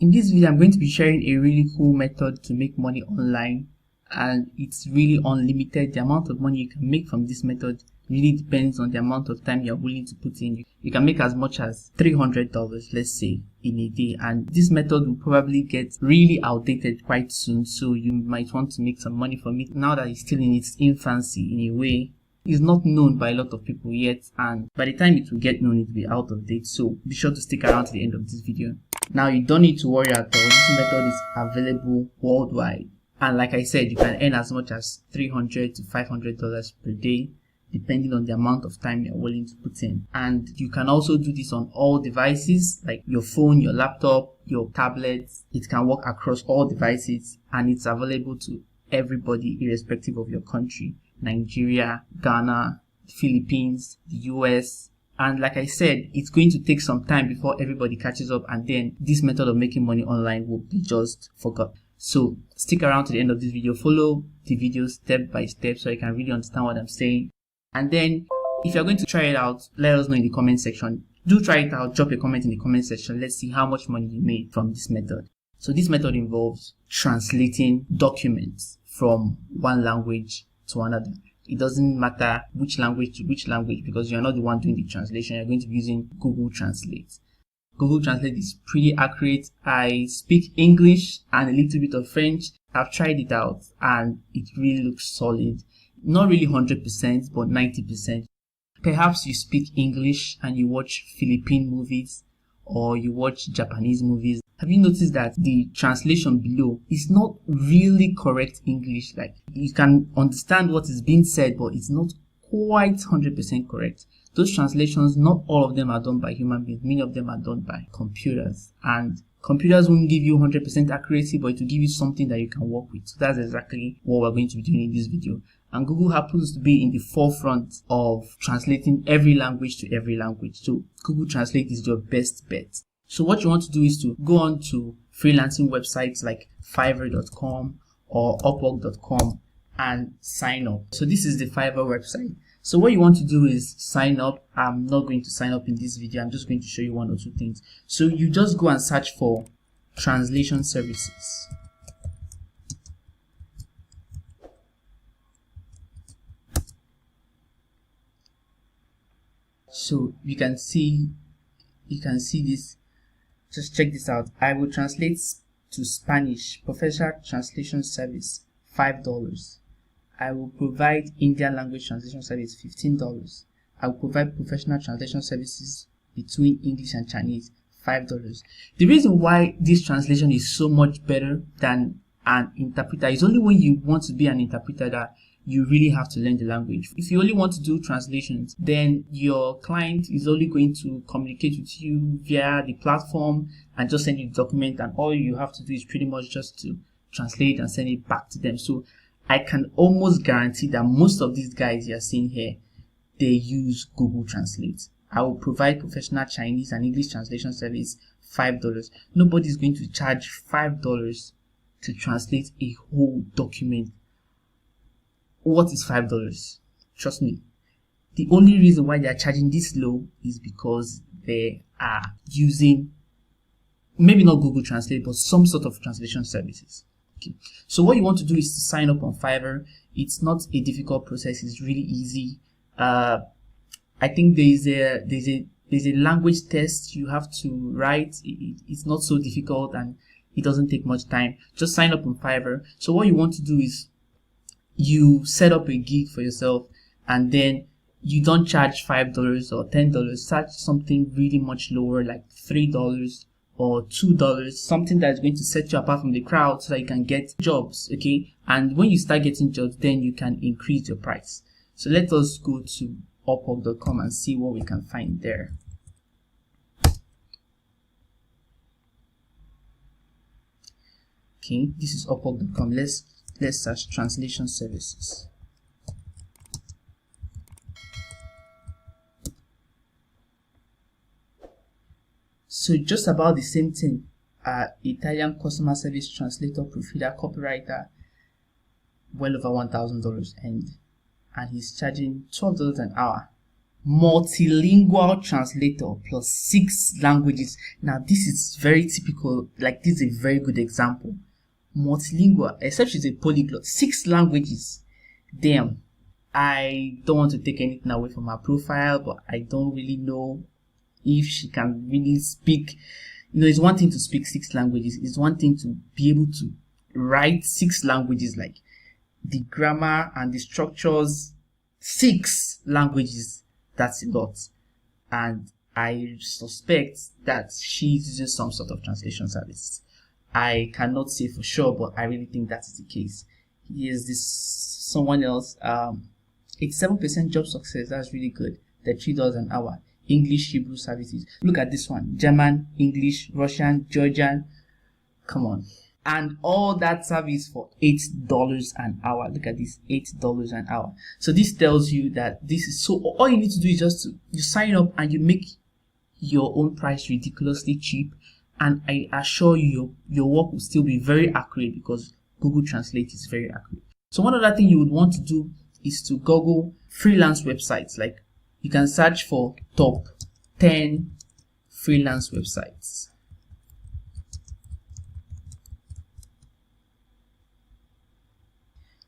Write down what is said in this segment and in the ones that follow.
In this video, I'm going to be sharing a really cool method to make money online, and it's really unlimited. The amount of money you can make from this method really depends on the amount of time you're willing to put in. You can make as much as $300, let's say, in a day, and this method will probably get really outdated quite soon, so you might want to make some money from it now that it's still in its infancy. In a way, it's not known by a lot of people yet, and by the time it will get known, it will be out of date. So be sure to stick around to the end of this video. Now, you don't need to worry at all. This method is available worldwide, and like I said, you can earn as much as $300 to $500 per day, depending on the amount of time you're willing to put in. And you can also do this on all devices, like your phone, your laptop, your tablet. It can work across all devices, and it's available to everybody irrespective of your country: Nigeria, Ghana, Philippines, the US. And like I said, it's going to take some time before everybody catches up, and then this method of making money online will be just forgotten. So stick around to the end of this video, follow the video step by step so you can really understand what I'm saying. And then if you're going to try it out, let us know in the comment section. Do try it out, drop a comment in the comment section. Let's see how much money you made from this method. So this method involves translating documents from one language to another. It doesn't matter which language to which language, because you're not the one doing the translation. You're going to be using Google Translate. Google Translate is pretty accurate. I speak English and a little bit of French. I've tried it out and it really looks solid. Not really 100%, but 90%. Perhaps you speak English and you watch Philippine movies or you watch Japanese movies. Have you noticed that the translation below is not really correct English? Like, you can understand what is being said, but it's not quite 100% correct. Those translations, not all of them are done by human beings. Many of them are done by computers, and computers won't give you 100% accuracy, but it will give you something that you can work with. So that's exactly what we're going to be doing in this video. And Google happens to be in the forefront of translating every language to every language. So Google Translate is your best bet. So what you want to do is to go on to freelancing websites like Fiverr.com or Upwork.com and sign up. So this is the Fiverr website. So what you want to do is sign up. I'm not going to sign up in this video. I'm just going to show you one or two things. So you just go and search for translation services. So you can see this. Just check this out. I will translate to Spanish, professional translation service, $5. I will provide Indian language translation service, $15. I will provide professional translation services between English and Chinese, $5. The reason why this translation is so much better than an interpreter is only when you want to be an interpreter that you really have to learn the language. If you only want to do translations, then your client is only going to communicate with you via the platform and just send you the document, and all you have to do is pretty much just to translate and send it back to them. So I can almost guarantee that most of these guys you're seeing here, they use Google Translate. I will provide professional Chinese and English translation service, $5. Nobody's going to charge $5 to translate a whole document. What is $5? Trust me. The only reason why they are charging this low is because they are using, maybe not Google Translate, but some sort of translation services. Okay. So what you want to do is to sign up on Fiverr. It's not a difficult process. It's really easy. I think there's a language test you have to write. It's not so difficult and it doesn't take much time. Just sign up on Fiverr. So what you want to do is you set up a gig for yourself, and then you don't charge $5 or $10. Charge something really much lower, like $3 or $2, something that's going to set you apart from the crowd so that you can get jobs. Okay, and when you start getting jobs, then you can increase your price. So let us go to Upwork.com and see what we can find there. Okay, this is Upwork.com. Let's search translation services. So just about the same thing. Italian customer service translator, proofreader, copywriter, well over $1,000 and he's charging $12 an hour. multilingual translator plus 6 languages. Now this is very typical, like this is a very good example. Multilingual, except she's a polyglot, 6 languages. Damn. I don't want to take anything away from her profile, but I don't really know if she can really speak. It's one thing to speak 6 languages. It's one thing to be able to write 6 languages, like the grammar and the structures. 6 languages, that's a lot. And I suspect that she's using some sort of translation service. I cannot say for sure, but I really think that is the case. Here's this someone else. 87% job success. That's really good. The $3 an hour. English, Hebrew services. Look at this one. German, English, Russian, Georgian. Come on. And all that service for $8 an hour. Look at this, $8 an hour. So this tells you that this is so. All you need to do is just you sign up and you make your own price ridiculously cheap. And I assure you, your work will still be very accurate because Google Translate is very accurate. So one other thing you would want to do is to Google freelance websites. Like you can search for top 10 freelance websites.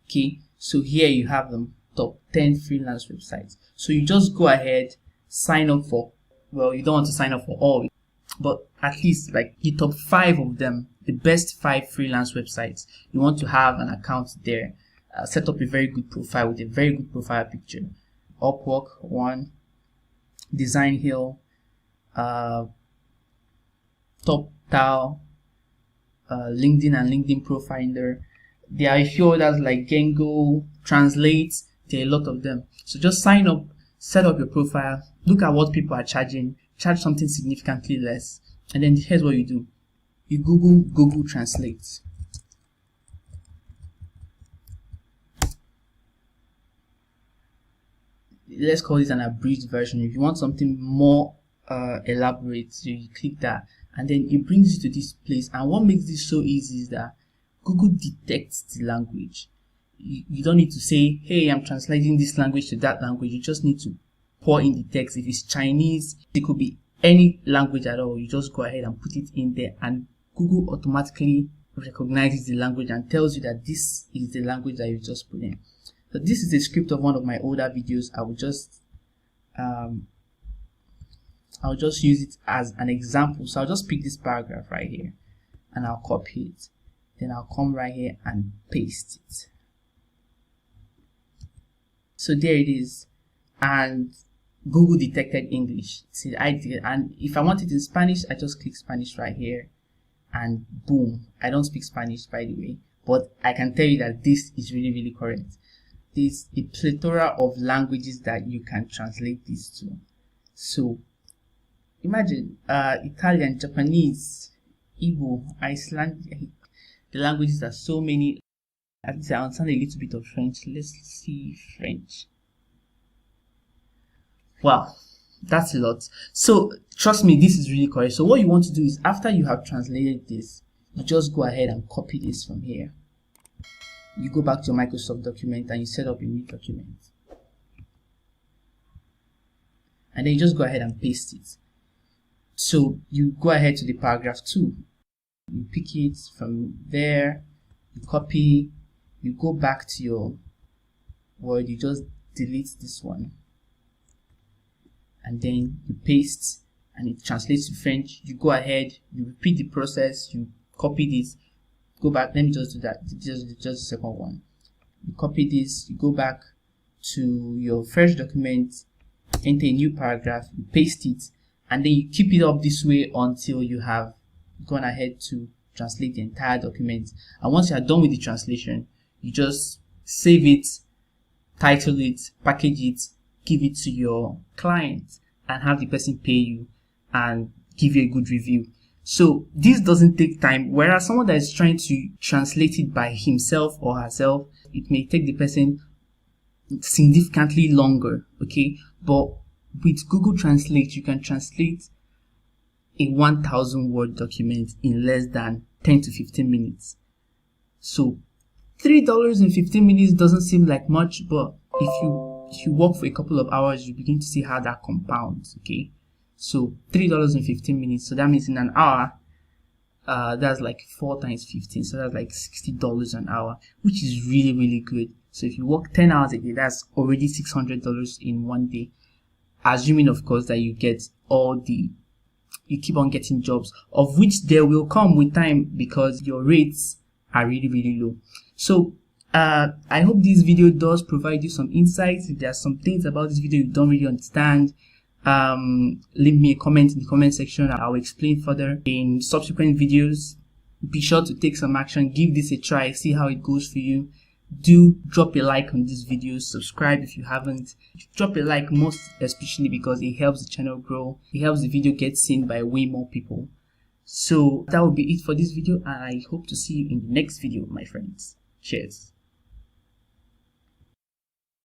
Okay, so here you have them, top 10 freelance websites. So you just go ahead, sign up for, well, you don't want to sign up for all, but at least like the top 5 of them, the best 5 freelance websites. You want to have an account there. Set up a very good profile with a very good profile picture. Upwork, one. Design Hill, TopTal, LinkedIn and LinkedIn Profiler. There are a few others like Gengo, Translate. There are a lot of them. So just sign up, set up your profile, look at what people are charging, charge something significantly less, and then here's what you do. You Google Translate. Let's call this an abridged version. If you want something more elaborate, so you click that, and then it brings you to this place. And what makes this so easy is that Google detects the language. You don't need to say, hey, I'm translating this language to that language. You just need to pour in the text. If it's Chinese, it could be any language at all. You just go ahead and put it in there, and Google automatically recognizes the language and tells you that this is the language that you just put in. So this is a script of one of my older videos. I'll just use it as an example. So I'll just pick this paragraph right here and I'll copy it. Then I'll come right here and paste it. So there it is. And Google detected English. See, and if I want it in Spanish, I just click Spanish right here and boom. I don't speak Spanish, by the way, but I can tell you that this is really, really correct. There's a plethora of languages that you can translate this to. So imagine Italian, Japanese, Igbo, Icelandic. The languages are so many. At least I understand a little bit of French. Let's see French. Wow, that's a lot. So trust me, this is really correct. So what you want to do is, after you have translated this, you just go ahead and copy this from here. You go back to your Microsoft document and you set up a new document. And then you just go ahead and paste it. So you go ahead to the paragraph 2. You pick it from there, you copy, you go back to your Word, you just delete this one. And then you paste and it translates to French. You go ahead, you repeat the process, you copy this. Go back, let me just do that, just the second one. You copy this, you go back to your fresh document, enter a new paragraph, you paste it, and then you keep it up this way until you have gone ahead to translate the entire document. And once you are done with the translation, you just save it, title it, package it, give it to your client, and have the person pay you and give you a good review. So this doesn't take time, whereas someone that is trying to translate it by himself or herself, it may take the person significantly longer, okay? But with Google Translate, you can translate a 1,000 word document in less than 10 to 15 minutes. So $3 in 15 minutes doesn't seem like much, but if you if you work for a couple of hours, you begin to see how that compounds. Okay, so $3.15. So that means in an hour, that's like 4 times 15, so that's like $60 an hour, which is really, really good. So if you work 10 hours a day, that's already $600 in one day, assuming of course that you get you keep on getting jobs, of which there will come with time because your rates are really, really low. So I hope this video does provide you some insights. If there are some things about this video you don't really understand, leave me a comment in the comment section. I'll explain further in subsequent videos. Be sure to take some action, give this a try, see how it goes for you. Do drop a like on this video, subscribe if you haven't. Drop a like, most especially because it helps the channel grow, it helps the video get seen by way more people. So that will be it for this video, and I hope to see you in the next video, my friends. Cheers.